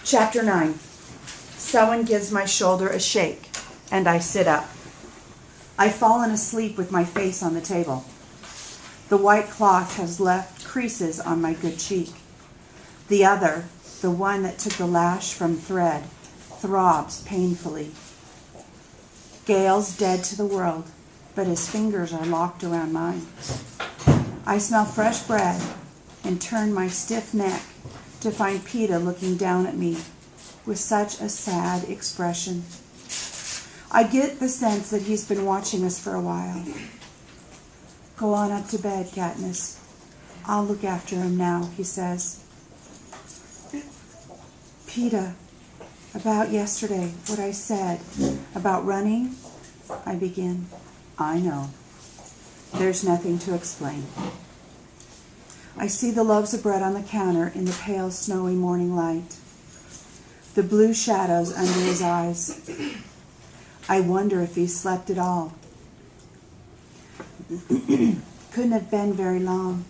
Chapter 9. Someone gives my shoulder a shake, and I sit up. I've fallen asleep with my face on the table. The white cloth has left creases on my good cheek. The other, the one that took the lash from thread, throbs painfully. Gail's dead to the world, but his fingers are locked around mine. I smell fresh bread and turn my stiff neck to find Peter looking down at me with such a sad expression. I get the sense that he's been watching us for a while. Go on up to bed, Katniss. I'll look after him now, he says. Peter, about yesterday, what I said about running, I begin. I know. There's nothing to explain. I see the loaves of bread on the counter in the pale, snowy morning light. The blue shadows under his eyes. I wonder if he slept at all. Couldn't have been very long.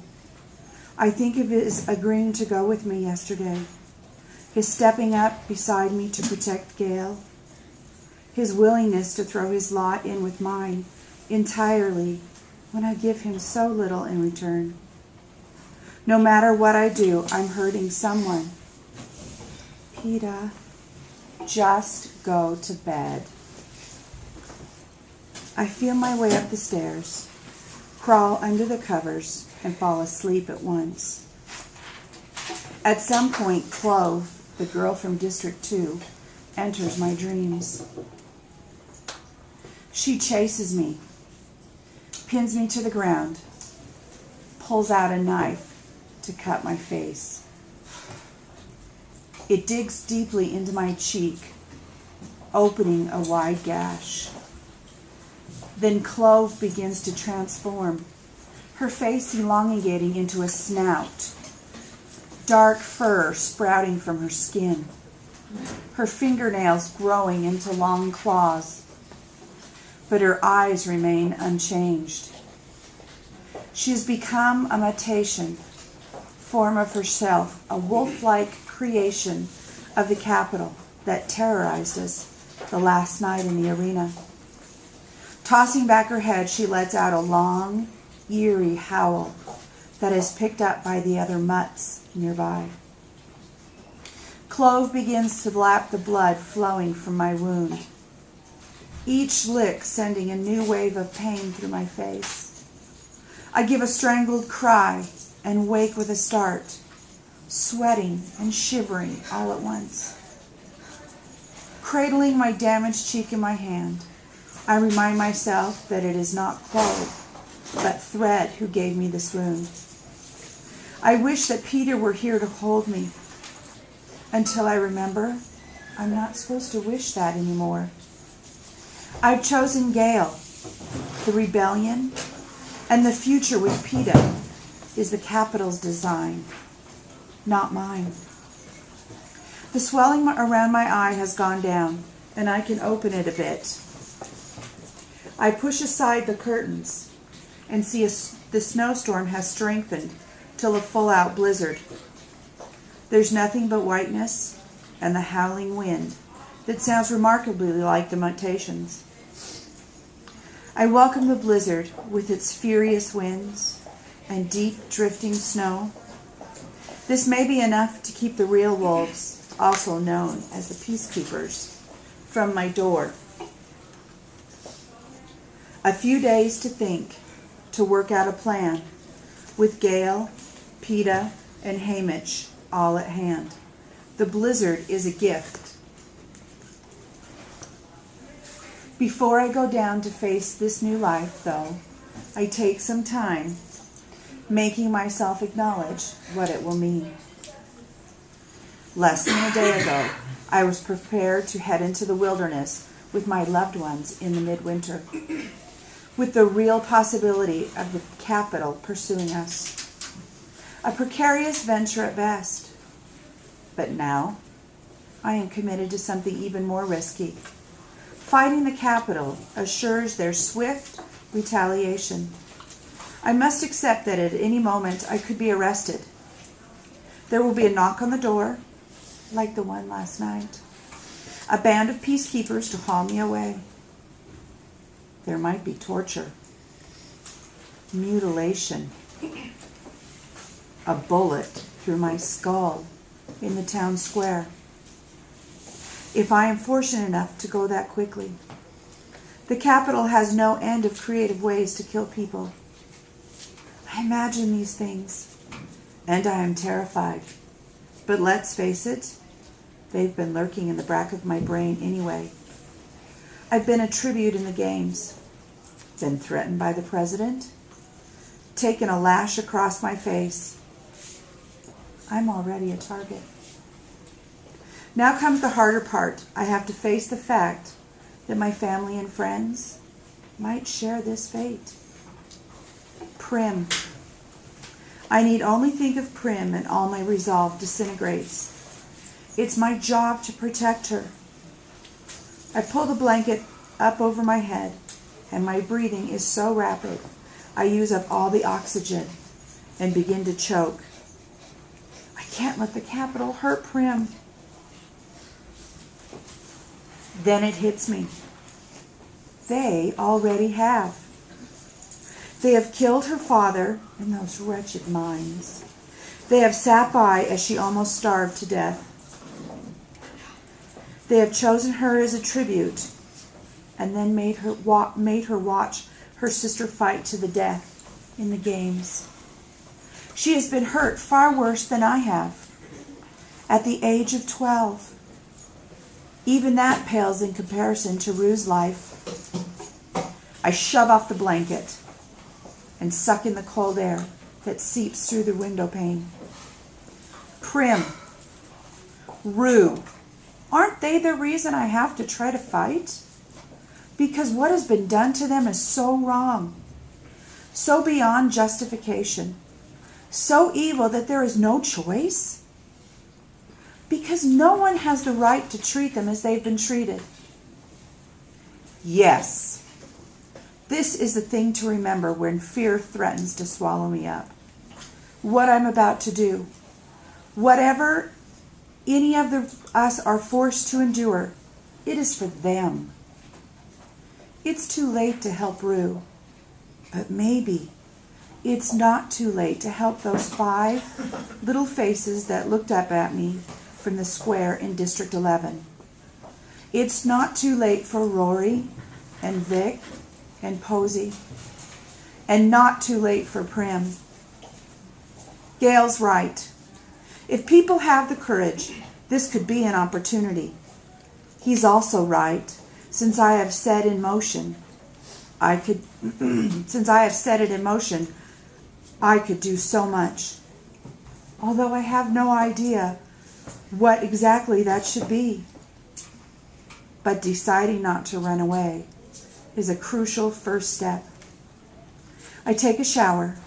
I think of his agreeing to go with me yesterday, his stepping up beside me to protect Gale, his willingness to throw his lot in with mine entirely when I give him so little in return. No matter what I do, I'm hurting someone. Peter, just go to bed. I feel my way up the stairs, crawl under the covers, and fall asleep at once. At some point, Clove, the girl from District 2, enters my dreams. She chases me, pins me to the ground, pulls out a knife to cut my face. It digs deeply into my cheek, opening a wide gash. Then Clove begins to transform, her face elongating into a snout, dark fur sprouting from her skin, her fingernails growing into long claws, but her eyes remain unchanged. She has become a mutation, form of herself, a wolf-like creation of the Capitol that terrorized us the last night in the arena. Tossing back her head, she lets out a long, eerie howl that is picked up by the other mutts nearby. Clove begins to lap the blood flowing from my wound, each lick sending a new wave of pain through my face. I give a strangled cry and wake with a start, sweating and shivering all at once. Cradling my damaged cheek in my hand, I remind myself that it is not Clove, but Thread who gave me this wound. I wish that Peter were here to hold me, until I remember I'm not supposed to wish that anymore. I've chosen Gale, the rebellion, and the future with Peter is the Capitol's design, not mine. The swelling around my eye has gone down, and I can open it a bit. I push aside the curtains and see the snowstorm has strengthened till a full-out blizzard. There's nothing but whiteness and the howling wind that sounds remarkably like the mutations. I welcome the blizzard with its furious winds and deep drifting snow. This may be enough to keep the real wolves, also known as the peacekeepers, from my door. A few days to think, to work out a plan, with Gale, Peeta, and Haymitch all at hand. The blizzard is a gift. Before I go down to face this new life, though, I take some time, making myself acknowledge what it will mean. Less than a day ago, I was prepared to head into the wilderness with my loved ones in the midwinter, with the real possibility of the Capitol pursuing us. A precarious venture at best. But now, I am committed to something even more risky. Fighting the Capitol assures their swift retaliation. I must accept that at any moment I could be arrested. There will be a knock on the door, like the one last night. A band of peacekeepers to haul me away. There might be torture, mutilation, a bullet through my skull in the town square. If I am fortunate enough to go that quickly. The capital has no end of creative ways to kill people. I imagine these things, and I am terrified. But let's face it, they've been lurking in the back of my brain anyway. I've been a tribute in the games, been threatened by the president, taken a lash across my face. I'm already a target. Now comes the harder part. I have to face the fact that my family and friends might share this fate. Prim. I need only think of Prim and all my resolve disintegrates. It's my job to protect her. I pull the blanket up over my head, and my breathing is so rapid, I use up all the oxygen and begin to choke. I can't let the capital hurt Prim. Then it hits me. They already have. They have killed her father in those wretched mines. They have sat by as she almost starved to death. They have chosen her as a tribute and then made her watch her sister fight to the death in the games. She has been hurt far worse than I have at the age of 12. Even that pales in comparison to Rue's life. I shove off the blanket and suck in the cold air that seeps through the window pane. Prim, Rue, aren't they the reason I have to try to fight? Because what has been done to them is so wrong, so beyond justification, so evil that there is no choice. Because no one has the right to treat them as they've been treated. Yes, this is the thing to remember when fear threatens to swallow me up. What I'm about to do, whatever any of us are forced to endure, it is for them. It's too late to help Rue, but maybe it's not too late to help those 5 little faces that looked up at me from the square in District 11. It's not too late for Rory and Vic and Posey, and not too late for Prim. Gail's right. If people have the courage, this could be an opportunity. He's also right, since I have set it in motion, I could do so much. Although I have no idea what exactly that should be. But deciding not to run away is a crucial first step. I take a shower